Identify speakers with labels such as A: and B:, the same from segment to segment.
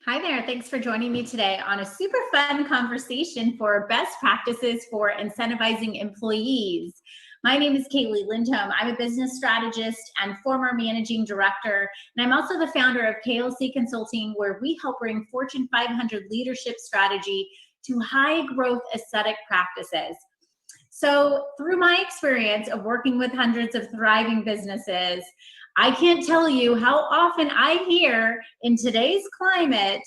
A: Hi there. Thanks for joining me today on a super fun conversation for best practices for incentivizing employees. My name is Kaylee Lindholm. I'm a business strategist and former managing director, and I'm also the founder of KLC Consulting, where we help bring Fortune 500 leadership strategy to high growth aesthetic practices. So, through my experience of working with hundreds of thriving businesses, I can't tell you how often I hear in today's climate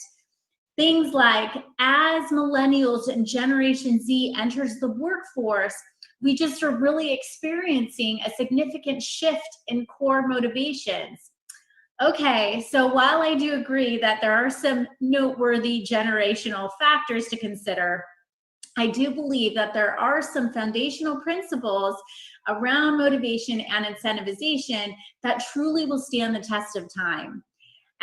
A: things like, as millennials and Generation Z enters the workforce, we just are really experiencing a significant shift in core motivations. Okay, so while I do agree that there are some noteworthy generational factors to consider, I do believe that there are some foundational principles around motivation and incentivization that truly will stand the test of time.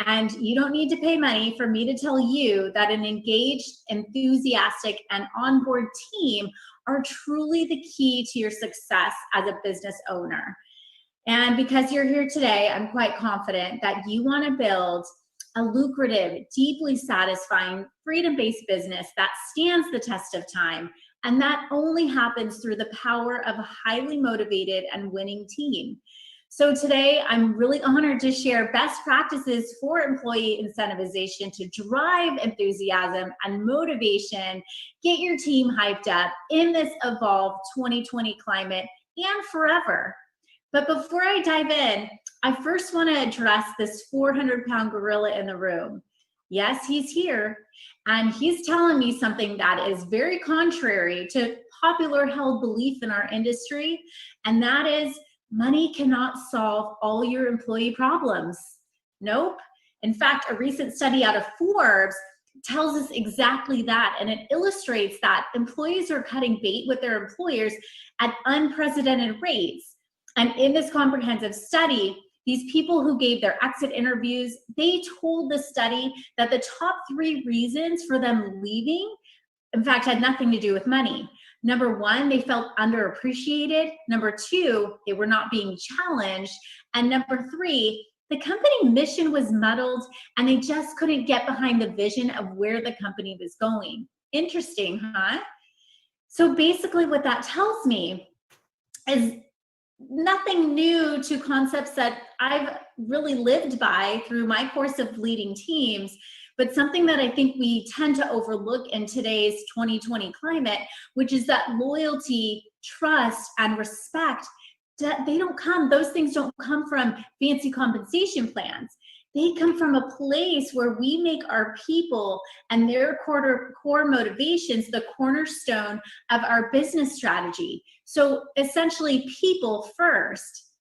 A: And you don't need to pay money for me to tell you that an engaged, enthusiastic, and onboard team are truly the key to your success as a business owner. And because you're here today, I'm quite confident that you want to build a lucrative, deeply satisfying, freedom-based business that stands the test of time. And that only happens through the power of a highly motivated and winning team. So today, I'm really honored to share best practices for employee incentivization to drive enthusiasm and motivation, get your team hyped up in this evolved 2020 climate and forever. But before I dive in, I first want to address this 400-pound gorilla in the room. Yes, he's here, and he's telling me something that is very contrary to popular held belief in our industry, and that is money cannot solve all your employee problems. Nope. In fact, a recent study out of Forbes tells us exactly that, and it illustrates that employees are cutting bait with their employers at unprecedented rates. And in this comprehensive study, these people who gave their exit interviews, they told the study that the top 3 reasons for them leaving, in fact, had nothing to do with money. Number 1, they felt underappreciated. Number 2, they were not being challenged. And number 3, the company mission was muddled and they just couldn't get behind the vision of where the company was going. Interesting, huh? So basically what that tells me is nothing new to concepts that I've really lived by through my course of leading teams, but something that I think we tend to overlook in today's 2020 climate, which is that loyalty, trust, and respect, those things don't come from fancy compensation plans. They come from a place where we make our people and their core motivations the cornerstone of our business strategy. So essentially, people first.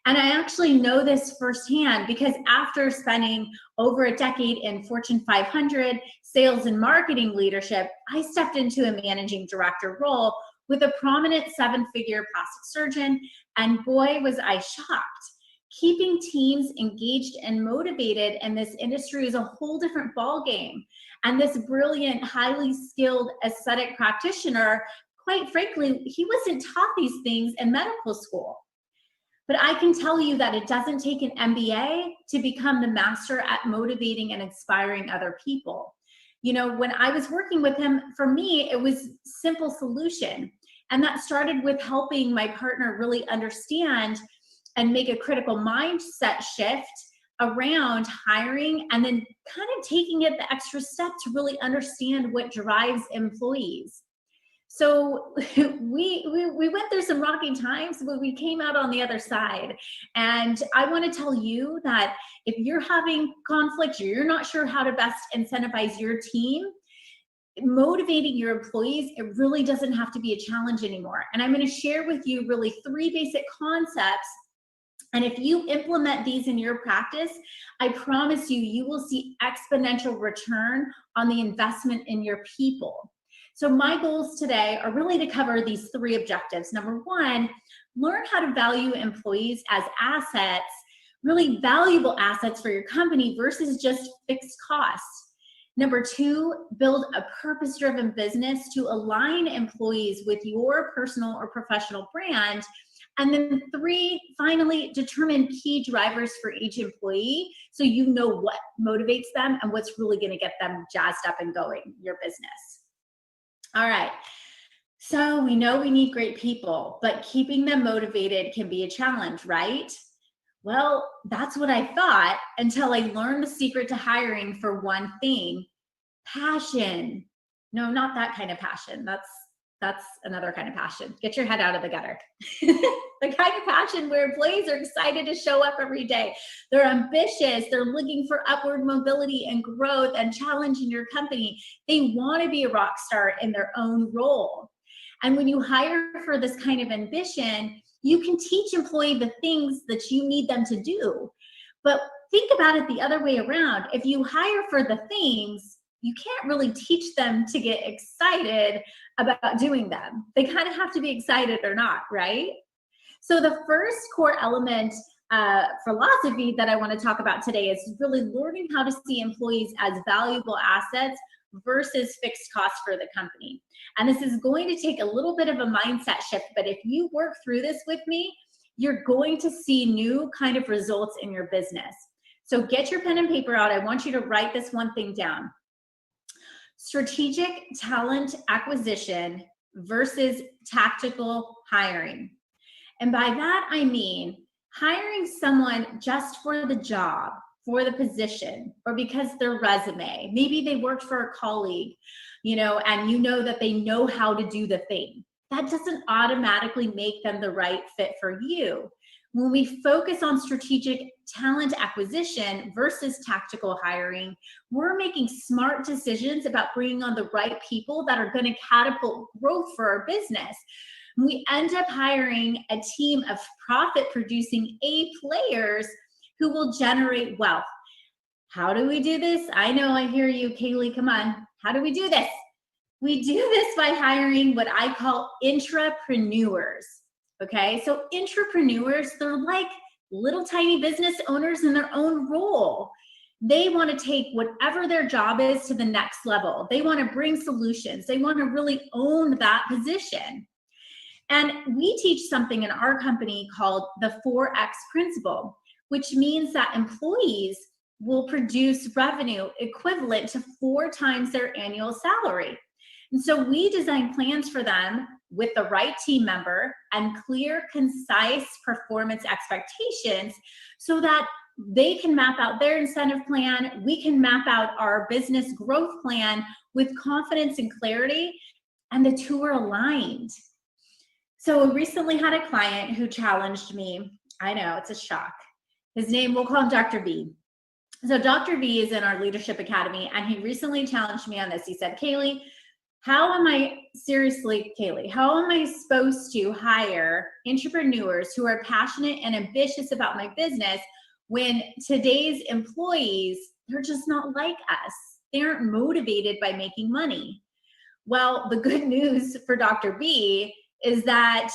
A: And I actually know this firsthand because after spending over a decade in Fortune 500 sales and marketing leadership, I stepped into a managing director role with a prominent 7-figure plastic surgeon, and boy, was I shocked. Keeping teams engaged and motivated in this industry is a whole different ballgame. And this brilliant, highly skilled aesthetic practitioner, quite frankly, he wasn't taught these things in medical school. But I can tell you that it doesn't take an MBA to become the master at motivating and inspiring other people. You know, when I was working with him, for me, it was simple solution. And that started with helping my partner really understand and make a critical mindset shift around hiring, and then kind of taking it the extra step to really understand what drives employees. So we went through some rocky times, but we came out on the other side. And I want to tell you that if you're having conflict, you're not sure how to best incentivize your team, motivating your employees, it really doesn't have to be a challenge anymore. And I'm going to share with you really 3 basic concepts. And if you implement these in your practice, I promise you, you will see exponential return on the investment in your people. So my goals today are really to cover these 3 objectives. Number 1, learn how to value employees as assets, really valuable assets for your company versus just fixed costs. Number 2, build a purpose-driven business to align employees with your personal or professional brand. And then 3, finally, determine key drivers for each employee so you know what motivates them and what's really going to get them jazzed up and going your business. All right. So we know we need great people, but keeping them motivated can be a challenge, right? Well, that's what I thought until I learned the secret to hiring for one thing: passion. No, not that kind of passion. That's another kind of passion. Get your head out of the gutter. The kind of passion where employees are excited to show up every day. They're ambitious. They're looking for upward mobility and growth and challenge in your company. They want to be a rock star in their own role. And when you hire for this kind of ambition, you can teach employee the things that you need them to do. But think about it the other way around. If you hire for the things, you can't really teach them to get excited about doing them. They kind of have to be excited or not, right? So the first core element philosophy that I want to talk about today is really learning how to see employees as valuable assets versus fixed costs for the company. And this is going to take a little bit of a mindset shift, but if you work through this with me, you're going to see new kind of results in your business. So get your pen and paper out. I want you to write this one thing down. Strategic talent acquisition versus tactical hiring. And by that, I mean hiring someone just for the job, for the position, or because their resume. Maybe they worked for a colleague, and you know that they know how to do the thing. That doesn't automatically make them the right fit for you. When we focus on strategic talent acquisition versus tactical hiring, we're making smart decisions about bringing on the right people that are going to catapult growth for our business. We end up hiring a team of profit-producing A players who will generate wealth. How do we do this? I know, I hear you, Kaylee, come on. How do we do this? We do this by hiring what I call intrapreneurs. Okay, so intrapreneurs, they're like little tiny business owners in their own role. They want to take whatever their job is to the next level. They want to bring solutions. They want to really own that position. And we teach something in our company called the 4X principle, which means that employees will produce revenue equivalent to 4 times their annual salary. And so we design plans for them with the right team member and clear, concise performance expectations so that they can map out their incentive plan. We can map out our business growth plan with confidence and clarity, and the two are aligned. So we recently had a client who challenged me. I know, it's a shock. His name, we'll call him Dr. B. So Dr. B is in our Leadership Academy, and he recently challenged me on this. He said, Kaylee, how am I supposed to hire entrepreneurs who are passionate and ambitious about my business when today's employees, they're just not like us? They aren't motivated by making money. Well, the good news for Dr. B is that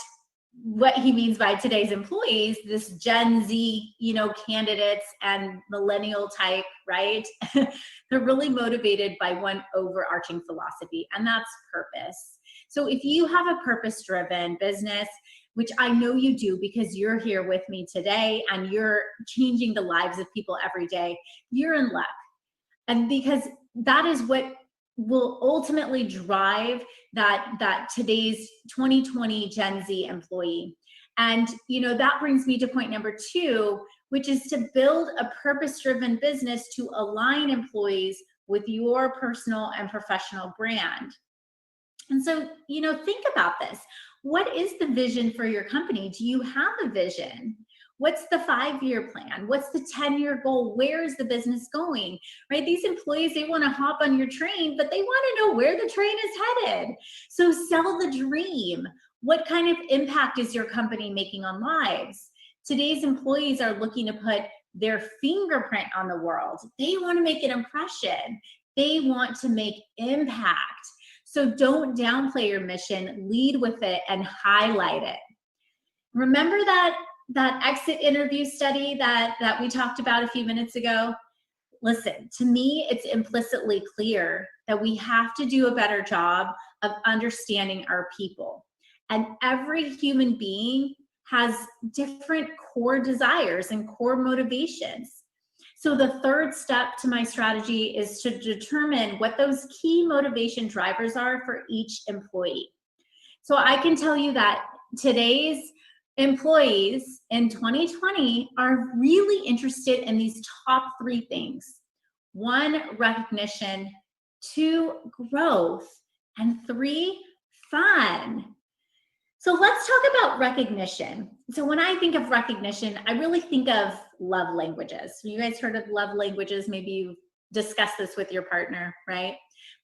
A: what he means by today's employees, this Gen Z, candidates and millennial type, right? They're really motivated by one overarching philosophy, and that's purpose. So if you have a purpose-driven business, which I know you do because you're here with me today and you're changing the lives of people every day, you're in luck. And because that is what will ultimately drive that today's 2020 Gen Z employee. And that brings me to point number 2, which is to build a purpose-driven business to align employees with your personal and professional brand. And so, think about this. What is the vision for your company? Do you have a vision? What's the 5-year plan? What's the 10-year goal? Where is the business going, right? These employees, they want to hop on your train, but they want to know where the train is headed. So sell the dream. What kind of impact is your company making on lives? Today's employees are looking to put their fingerprint on the world. They want to make an impression. They want to make impact. So don't downplay your mission, lead with it and highlight it. Remember that exit interview study that we talked about a few minutes ago? Listen, to me, it's implicitly clear that we have to do a better job of understanding our people. And every human being has different core desires and core motivations. So the third step to my strategy is to determine what those key motivation drivers are for each employee. So I can tell you that today's employees in 2020 are really interested in these top three things. 1, recognition, 2, growth, and 3, fun. So let's talk about recognition. So when I think of recognition, I really think of love languages. You guys heard of love languages? Maybe you discussed this with your partner, right?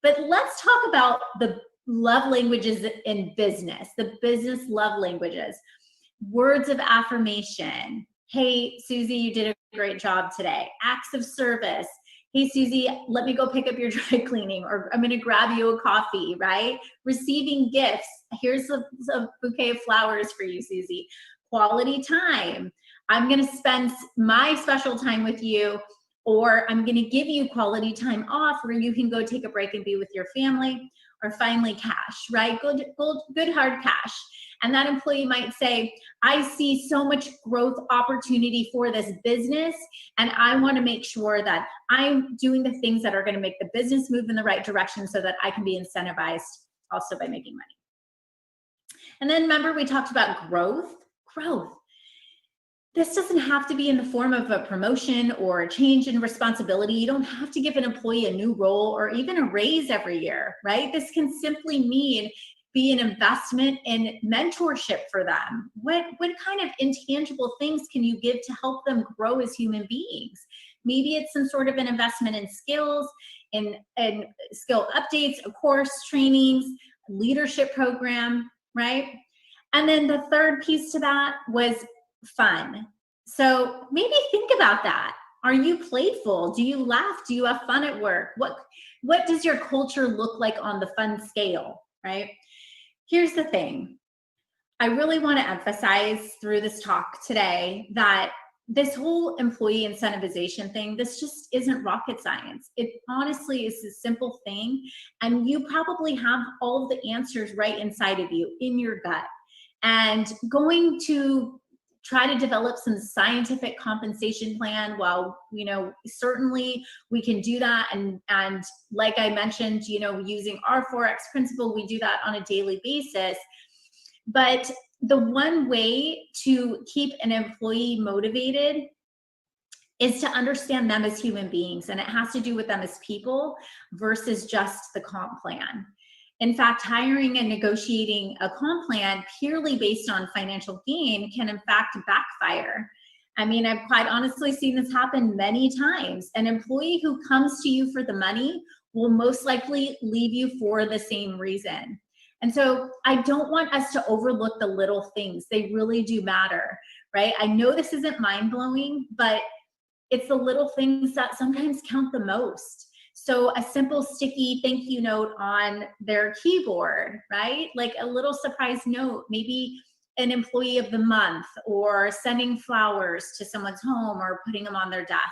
A: But let's talk about the love languages in business, the business love languages. Words of affirmation. Hey, Susie, you did a great job today. Acts of service. Hey, Susie, let me go pick up your dry cleaning, or I'm going to grab you a coffee, right? Receiving gifts. Here's a bouquet of flowers for you, Susie. Quality time. I'm going to spend my special time with you, or I'm going to give you quality time off where you can go take a break and be with your family. Or finally, cash, right? Good hard cash. And that employee might say, I see so much growth opportunity for this business, and I want to make sure that I'm doing the things that are going to make the business move in the right direction so that I can be incentivized also by making money. And then remember, we talked about growth. This doesn't have to be in the form of a promotion or a change in responsibility. You don't have to give an employee a new role or even a raise every year, right? This can simply mean be an investment in mentorship for them. What kind of intangible things can you give to help them grow as human beings? Maybe it's some sort of an investment in skills, in skill updates, of course, trainings, leadership program, right? And then the third piece to that was fun. So maybe think about that. Are you playful? Do you laugh? Do you have fun at work? What does your culture look like on the fun scale, right? Here's the thing. I really want to emphasize through this talk today that this whole employee incentivization thing, this just isn't rocket science. It honestly is a simple thing, and you probably have all of the answers right inside of you, in your gut. And going to try to develop some scientific compensation plan, well, certainly we can do that. And like I mentioned, using our 4X principle, we do that on a daily basis. But the one way to keep an employee motivated is to understand them as human beings, and it has to do with them as people versus just the comp plan. In fact, hiring and negotiating a comp plan purely based on financial gain can in fact backfire. I mean, I've quite honestly seen this happen many times. An employee who comes to you for the money will most likely leave you for the same reason. And so I don't want us to overlook the little things. They really do matter, right? I know this isn't mind-blowing, but it's the little things that sometimes count the most. So a simple sticky thank you note on their keyboard, right? Like a little surprise note, maybe an employee of the month, or sending flowers to someone's home or putting them on their desk.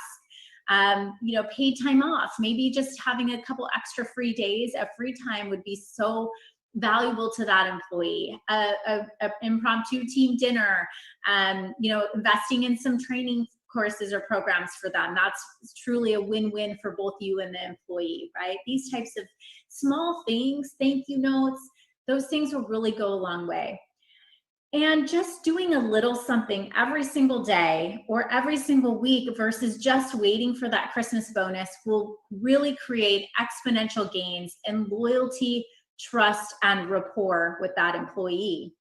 A: Paid time off, maybe just having a couple extra free days of free time would be so valuable to that employee. A impromptu team dinner, investing in some training courses or programs for them. That's truly a win-win for both you and the employee, right? These types of small things, thank you notes, those things will really go a long way. And just doing a little something every single day or every single week versus just waiting for that Christmas bonus will really create exponential gains in loyalty, trust, and rapport with that employee.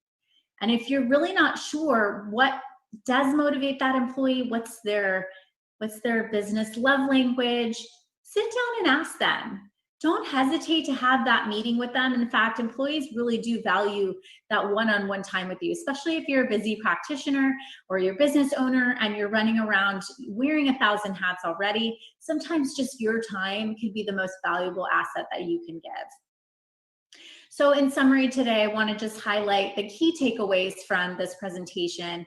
A: And if you're really not sure what does motivate that employee, what's their business love language, sit down and ask them. Don't hesitate to have that meeting with them. In fact, employees really do value that one-on-one time with you, especially if you're a busy practitioner or you're a business owner and you're running around wearing 1,000 hats already. Sometimes just your time could be the most valuable asset that you can give. So in summary today, I want to just highlight the key takeaways from this presentation.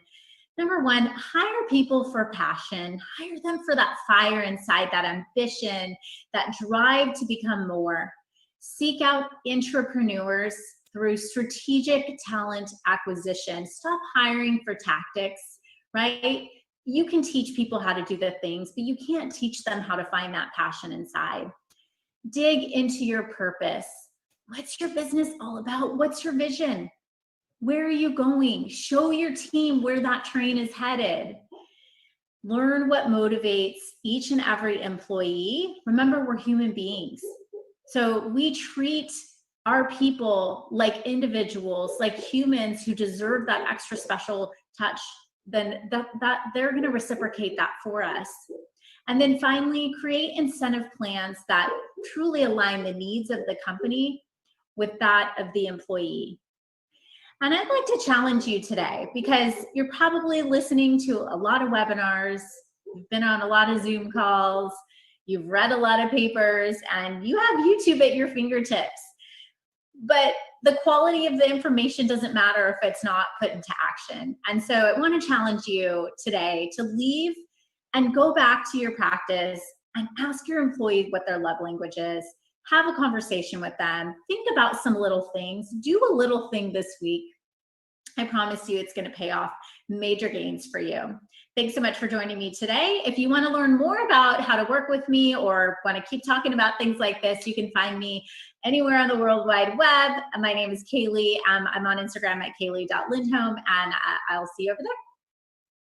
A: Number one, hire people for passion. Hire them for that fire inside, that ambition, that drive to become more. Seek out entrepreneurs through strategic talent acquisition. Stop hiring for tactics, right? You can teach people how to do the things, but you can't teach them how to find that passion inside. Dig into your purpose. What's your business all about? What's your vision? Where are you going? Show your team where that train is headed. Learn what motivates each and every employee. Remember, we're human beings. So we treat our people like individuals, like humans who deserve that extra special touch. Then that they're going to reciprocate that for us. And then finally, create incentive plans that truly align the needs of the company with that of the employee. And I'd like to challenge you today, because you're probably listening to a lot of webinars, you've been on a lot of Zoom calls, you've read a lot of papers, and you have YouTube at your fingertips. But the quality of the information doesn't matter if it's not put into action. And so I want to challenge you today to leave and go back to your practice and ask your employees what their love language is. Have a conversation with them. Think about some little things. Do a little thing this week. I promise you it's going to pay off major gains for you. Thanks so much for joining me today. If you want to learn more about how to work with me or want to keep talking about things like this, you can find me anywhere on the World Wide Web. My name is Kaylee. I'm on Instagram at kaylee.lindholm, and I'll see you over there.